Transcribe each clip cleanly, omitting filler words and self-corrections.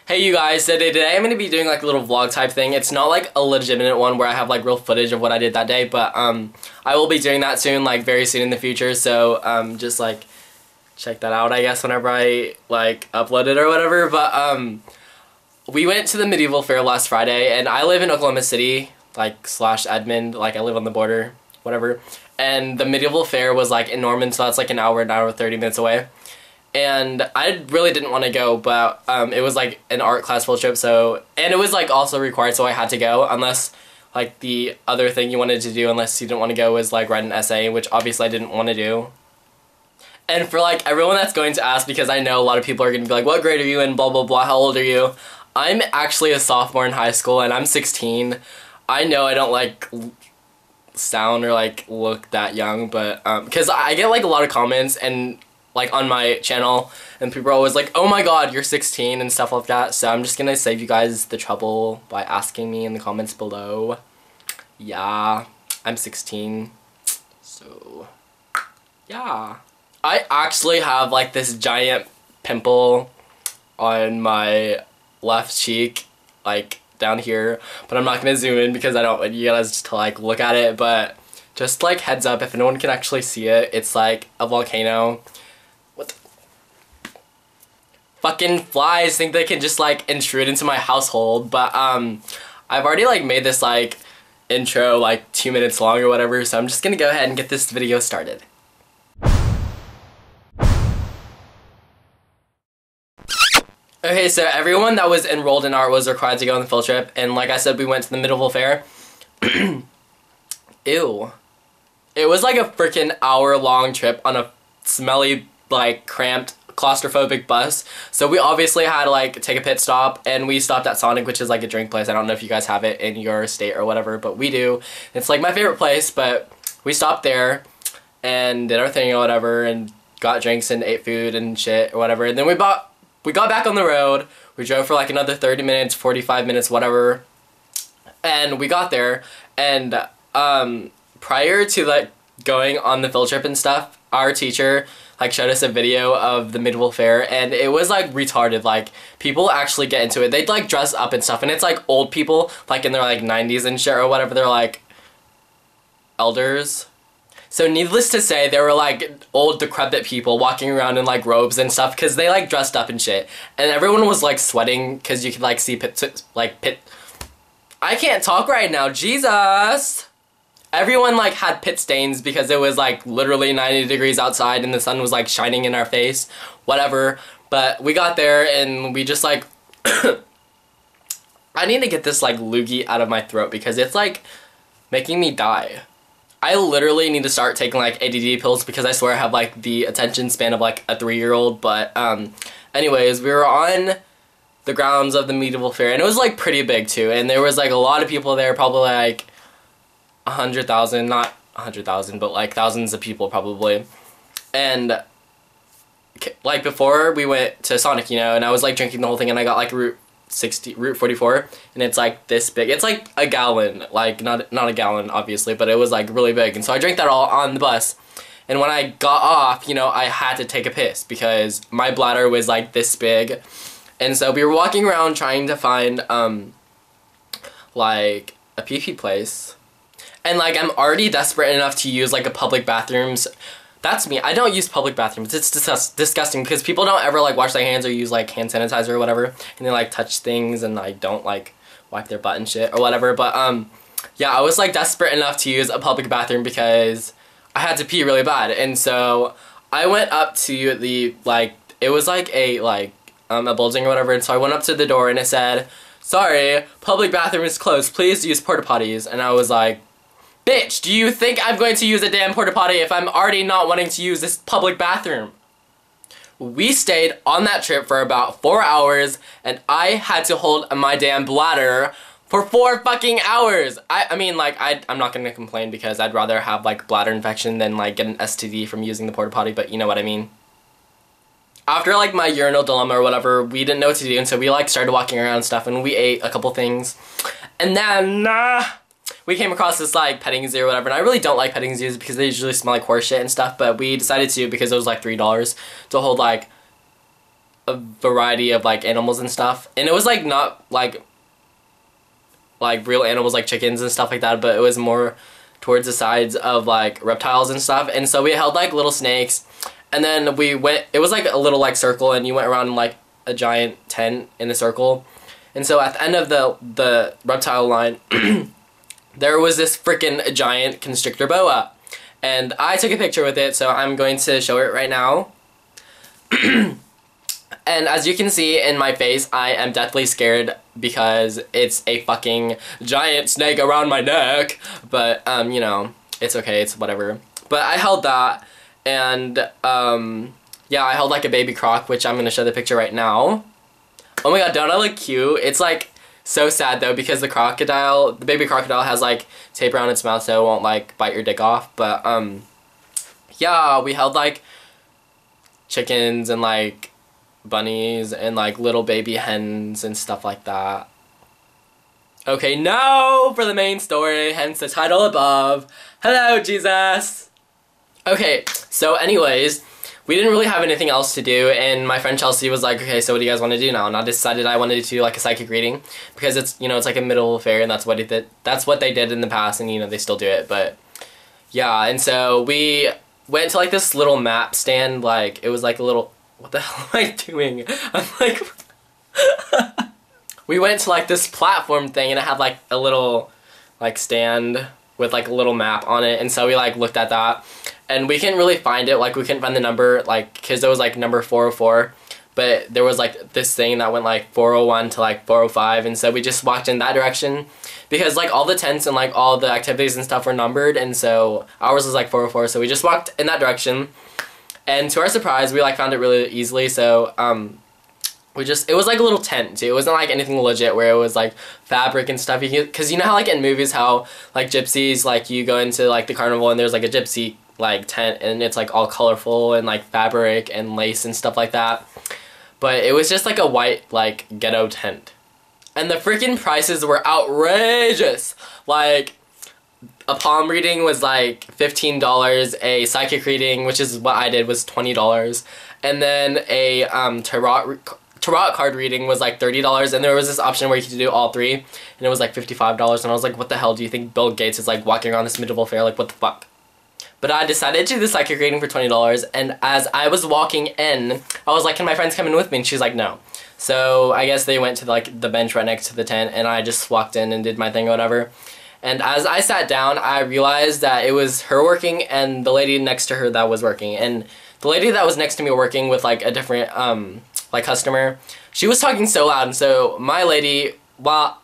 Hey you guys, so today I'm going to be doing like a little vlog type thing. It's not like a legitimate one where I have like real footage of what I did that day, but I will be doing that soon, like very soon in the future, so just like check that out I guess whenever I like upload it or whatever. But we went to the medieval fair last Friday, and I live in Oklahoma City, like slash Edmond, like I live on the border, whatever, and the medieval fair was like in Norman, so that's like an hour 30 minutes away. And I really didn't want to go, but it was like an art class field trip, so, and it was like also required, so I had to go, unless like the other thing you wanted to do, unless you didn't want to go, was like write an essay, which obviously I didn't want to do. And for like everyone that's going to ask, because I know a lot of people are going to be like, what grade are you in, blah blah blah, how old are you? I'm actually a sophomore in high school, and I'm 16. I know I don't like sound or like look that young, but because I get like a lot of comments and like on my channel, and people are always like, oh my god, you're 16 and stuff like that, so I'm just gonna save you guys the trouble by asking me in the comments below. Yeah, I'm 16, so yeah. I actually have like this giant pimple on my left cheek, like down here, but I'm not gonna zoom in because I don't want you guys to like look at it, but just like heads up, if no one can actually see it, it's like a volcano. What the fucking flies think they can just like intrude into my household. But I've already like made this like intro like 2 minutes long or whatever, so I'm just gonna go ahead and get this video started. Okay, so everyone that was enrolled in art was required to go on the field trip, and like I said, we went to the medieval fair. Ew. It was like a freaking hour-long trip on a smelly, like, cramped, claustrophobic bus. So we obviously had to like take a pit stop, and we stopped at Sonic, which is like a drink place. I don't know if you guys have it in your state or whatever, but we do. It's like my favorite place, but we stopped there and did our thing or whatever, and got drinks and ate food and shit or whatever, and then we got back on the road. We drove for like another 30 minutes, 45 minutes, whatever, and we got there, and prior to like going on the field trip and stuff, our teacher like showed us a video of the medieval fair, and it was like retarded. Like, people actually get into it. They'd like dress up and stuff, and it's like old people like in their like 90s and shit or whatever. They're like elders. So needless to say, there were like old decrepit people walking around in like robes and stuff, because they like dressed up and shit, and everyone was like sweating because you could like see pit. I can't talk right now, Jesus. Everyone like had pit stains because it was like literally 90 degrees outside and the sun was like shining in our face, whatever. But we got there and we just like I need to get this like loogie out of my throat because it's like making me die. I literally need to start taking like ADD pills because I swear I have like the attention span of like a 3-year-old. But anyways, we were on the grounds of the medieval fair, and it was like pretty big too, and there was like a lot of people there, probably like 100,000, not 100,000, but like thousands of people probably. And like before we went to Sonic, you know, and I was like drinking the whole thing, and I got like Route 44, and it's like this big. It's like a gallon, like not a gallon obviously, but it was like really big. And so I drank that all on the bus, and when I got off, you know, I had to take a piss because my bladder was like this big. And so we were walking around trying to find like a pee-pee place. And like I'm already desperate enough to use like a public bathrooms. That's me. I don't use public bathrooms. It's disgusting because people don't ever like wash their hands or use like hand sanitizer or whatever, and they like touch things and like don't like wipe their butt and shit or whatever. But yeah, I was like desperate enough to use a public bathroom because I had to pee really bad. And so I went up to the like, it was like a building or whatever, and so I went up to the door and it said, sorry, public bathroom is closed, please use porta potties. And I was like, bitch, do you think I'm going to use a damn porta potty if I'm already not wanting to use this public bathroom? We stayed on that trip for about 4 hours, and I had to hold my damn bladder for 4 fucking hours. I mean, like, I'm not gonna complain because I'd rather have like bladder infection than like get an STD from using the porta potty, but you know what I mean. After like my urinal dilemma or whatever, we didn't know what to do, and so we like started walking around and stuff, and we ate a couple things, and then we came across this like petting zoo or whatever, and I really don't like petting zoos because they usually smell like horse shit and stuff, but we decided to because it was like $3 to hold like a variety of like animals and stuff, and it was like not like real animals like chickens and stuff like that, but it was more towards the sides of like reptiles and stuff. And so we held like little snakes, and then we went, it was like a little like circle, and you went around in like a giant tent in a circle. And so at the end of the reptile line there was this freaking giant constrictor boa, and I took a picture with it, so I'm going to show it right now. And as you can see in my face, I am deathly scared because it's a fucking giant snake around my neck. But, you know, it's okay, it's whatever. But I held that, and, yeah, I held like a baby croc, which I'm gonna show the picture right now. Oh my god, don't I look cute? It's like so sad though, because the baby crocodile has like tape around its mouth so it won't like bite your dick off. But, yeah, we held like chickens and like bunnies and like little baby hens and stuff like that. Okay, now for the main story, hence the title above. Hello, Jesus! Okay, so anyways, we didn't really have anything else to do, and my friend Chelsea was like, okay, so what do you guys want to do now? And I decided I wanted to do like a psychic reading, because it's, you know, it's like a middle affair, and that's what they did in the past, and you know, they still do it. But yeah, and so we went to like this little map stand, like it was like a little, what the hell am I doing? I'm like, we went to like this platform thing, and it had like a little like stand with like a little map on it, and so we like looked at that, and we couldn't really find it, like we couldn't find the number, like, because there was like number 404, but there was like this thing that went like 401 to like 405, and so we just walked in that direction, because like all the tents and like all the activities and stuff were numbered, and so ours was like 404, so we just walked in that direction, and to our surprise, we like found it really easily. So it was like a little tent too. It wasn't like anything legit where it was like fabric and stuff, because you know how like in movies how like gypsies, like you go into like the carnival and there's like a gypsy like tent, and it's like all colorful and like fabric and lace and stuff like that. But it was just like a white like ghetto tent, and the freaking prices were outrageous. Like a palm reading was like $15, a psychic reading, which is what I did, was $20, and then a tarot card reading was like $30, and there was this option where you could do all three, and it was like $55, and I was like, what the hell, do you think Bill Gates is like walking around this medieval fair, like what the fuck? But I decided to do the psychic reading for $20, and as I was walking in, I was like, can my friends come in with me? And she's like, no. So I guess they went to like the bench right next to the tent, and I just walked in and did my thing or whatever. And as I sat down, I realized that it was her working and the lady next to her that was working. And the lady that was next to me working with like a different like customer, she was talking so loud, and so my lady, while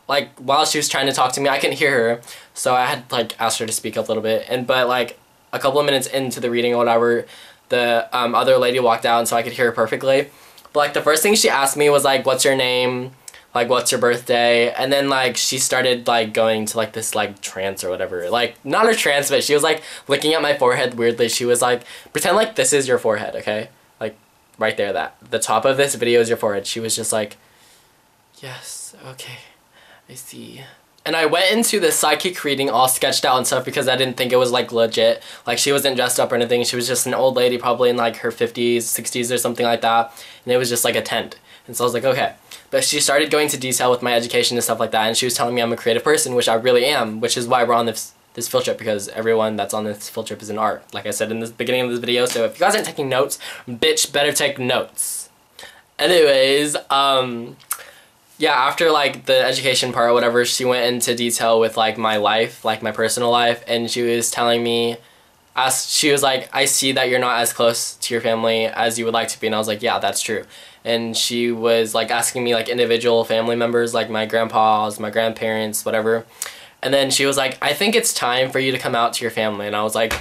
she was trying to talk to me, I couldn't hear her, so I had like asked her to speak up a little bit. And but like a couple of minutes into the reading or whatever, the other lady walked out, and so I could hear her perfectly. But like the first thing she asked me was like, what's your name, like what's your birthday? And then like she started like going to like this like trance or whatever, like not a trance, but she was like looking at my forehead weirdly. She was like, pretend like this is your forehead, okay, like right there, that the top of this video is your forehead. She was just like, yes, okay, I see. And I went into the psychic reading all sketched out and stuff, because I didn't think it was like legit. Like she wasn't dressed up or anything. She was just an old lady, probably in like her 50s, 60s or something like that. And it was just like a tent. And so I was like, okay. But she started going into detail with my education and stuff like that, and she was telling me I'm a creative person, which I really am, which is why we're on this field trip, because everyone that's on this field trip is in art, like I said in the beginning of this video. So if you guys aren't taking notes, bitch, better take notes. Anyways, yeah, after like the education part or whatever, she went into detail with like my life, like my personal life, and she was telling me, she was like, I see that you're not as close to your family as you would like to be, and I was like, yeah, that's true. And she was like asking me like individual family members, like my grandpas, my grandparents, whatever. And then she was like, I think it's time for you to come out to your family. And I was like,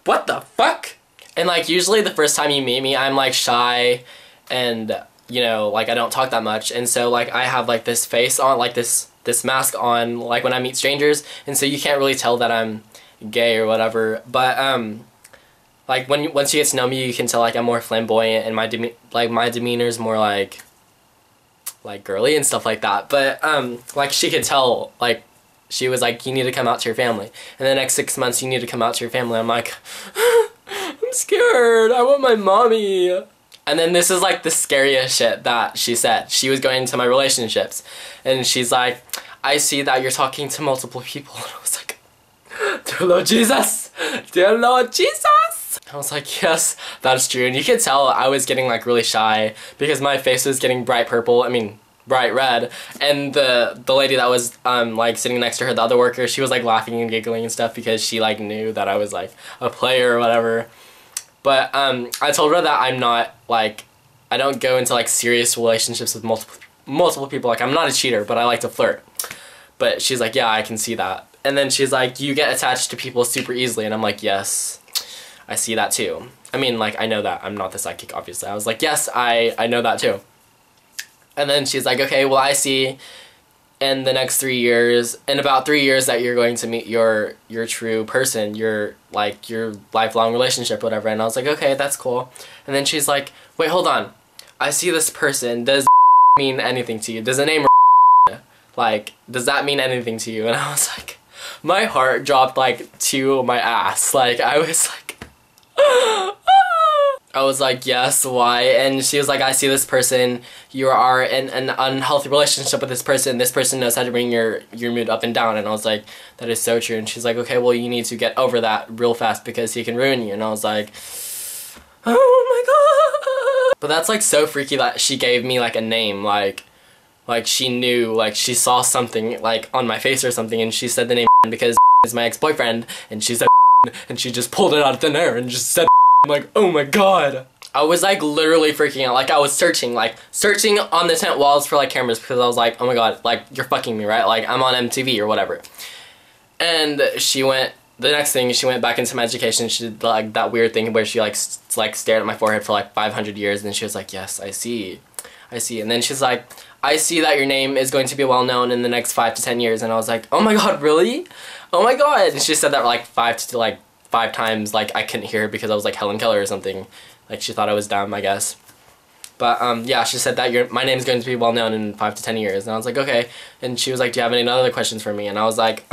what the fuck? And like usually the first time you meet me, I'm like shy, and you know, like I don't talk that much, and so like I have like this face on, like this mask on, like when I meet strangers, and so you can't really tell that I'm gay or whatever. But like once you get to know me, you can tell like I'm more flamboyant, and my demeanor's more like girly and stuff like that. But like she could tell, like she was like, you need to come out to your family, and the next 6 months you need to come out to your family. I'm like, I'm scared, I want my mommy. And then this is like the scariest shit that she said. She was going into my relationships, and she's like, I see that you're talking to multiple people. And I was like, dear Lord Jesus, dear Lord Jesus. I was like, yes, that's true. And you could tell I was getting like really shy because my face was getting bright purple. I mean, bright red. And the lady that was like sitting next to her, the other worker, she was like laughing and giggling and stuff because she like knew that I was like a player or whatever. But I told her that I'm not like, I don't go into like serious relationships with multiple people. Like, I'm not a cheater, but I like to flirt. But she's like, yeah, I can see that. And then she's like, you get attached to people super easily. And I'm like, yes, I see that too. I mean, like, I know that. I'm not the psychic, obviously. I was like, yes, I know that too. And then she's like, okay, well, I see in the next 3 years, in about 3 years, that you're going to meet your true person, your lifelong relationship, whatever. And I was like, okay, that's cool. And then she's like, wait, hold on. I see this person. Does mean anything to you? Does the name like, does that mean anything to you? And I was like, my heart dropped like to my ass. Like, I was like, I was like, yes, why? And she was like, I see this person, you are in an unhealthy relationship with this person knows how to bring your mood up and down. And I was like, that is so true. And she's like, okay, well, you need to get over that real fast because he can ruin you. And I was like, oh my god. But that's like so freaky that she gave me like a name, like she knew, like she saw something like on my face or something, and she said the name because is my ex-boyfriend, and she said and she just pulled it out of thin air and just said I'm like, oh my god. I was like literally freaking out. Like, I was searching on the tent walls for like cameras because I was like, oh my god, like, you're fucking me, right? Like, I'm on MTV or whatever. And she went, the next thing, she went back into my education. She did like that weird thing where she like stared at my forehead for like 500 years, and then she was like, yes, I see. And then she's like, I see that your name is going to be well known in the next 5 to 10 years. And I was like, oh my god, really? Oh my god. And she said that like five times. Like, I couldn't hear her because I was like Helen Keller or something. Like, she thought I was dumb, I guess. But yeah, she said that my name is going to be well known in 5 to 10 years. And I was like, okay. And she was like, do you have any other questions for me? And I was like,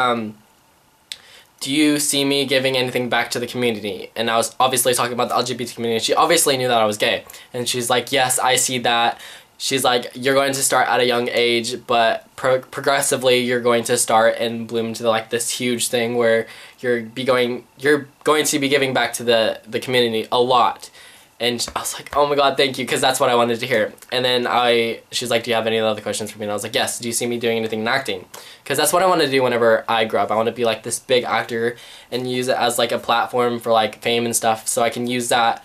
do you see me giving anything back to the community? And I was obviously talking about the LGBT community. She obviously knew that I was gay. And she's like, yes, I see that. She's like, you're going to start at a young age, but progressively you're going to start and bloom into like this huge thing where you're going to be giving back to the community a lot. And I was like, oh my god, thank you, because that's what I wanted to hear. And then she's like, do you have any other questions for me? And I was like, yes, do you see me doing anything in acting? Because that's what I want to do whenever I grow up. I want to be like this big actor and use it as like a platform for like fame and stuff, so I can use that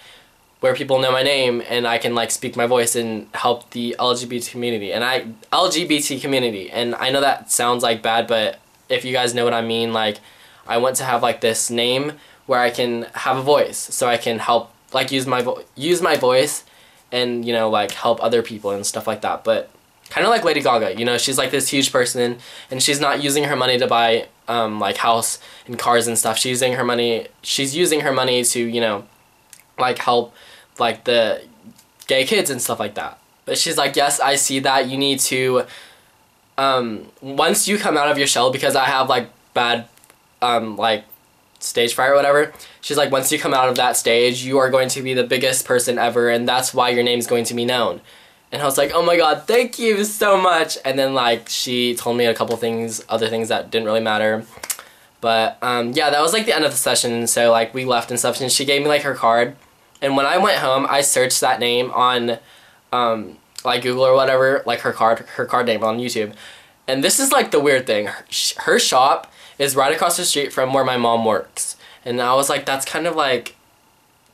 where people know my name and I can like speak my voice and help the LGBT community. And LGBT community. And I know that sounds like bad, but if you guys know what I mean, like, I want to have like this name where I can have a voice, so I can help like use my voice and, you know, like help other people and stuff like that. But kind of like Lady Gaga, you know, she's like this huge person and she's not using her money to buy like house and cars and stuff. She's using her money to, you know, like help like the gay kids and stuff like that. But she's like, yes, I see that. You need to once you come out of your shell, because I have like bad like stage fright or whatever, she's like, once you come out of that stage, you are going to be the biggest person ever, and that's why your name's going to be known. And I was like, oh my god, thank you so much. And then like she told me a couple things, other things that didn't really matter. But yeah, that was like the end of the session. So like we left and stuff, and she gave me like her card. And when I went home, I searched that name on like Google or whatever, like her card name on YouTube. And this is like the weird thing. Her shop is right across the street from where my mom works. And I was like, that's kind of like,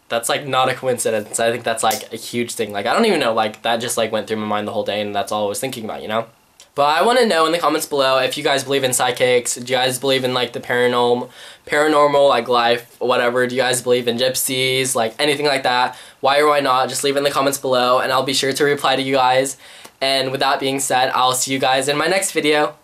that's like not a coincidence. I think that's like a huge thing. Like, I don't even know, like that just like went through my mind the whole day, and that's all I was thinking about, you know? But I want to know in the comments below if you guys believe in psychics. Do you guys believe in like the paranormal like life, whatever? Do you guys believe in gypsies, like anything like that? Why or why not? Just leave it in the comments below and I'll be sure to reply to you guys. And with that being said, I'll see you guys in my next video.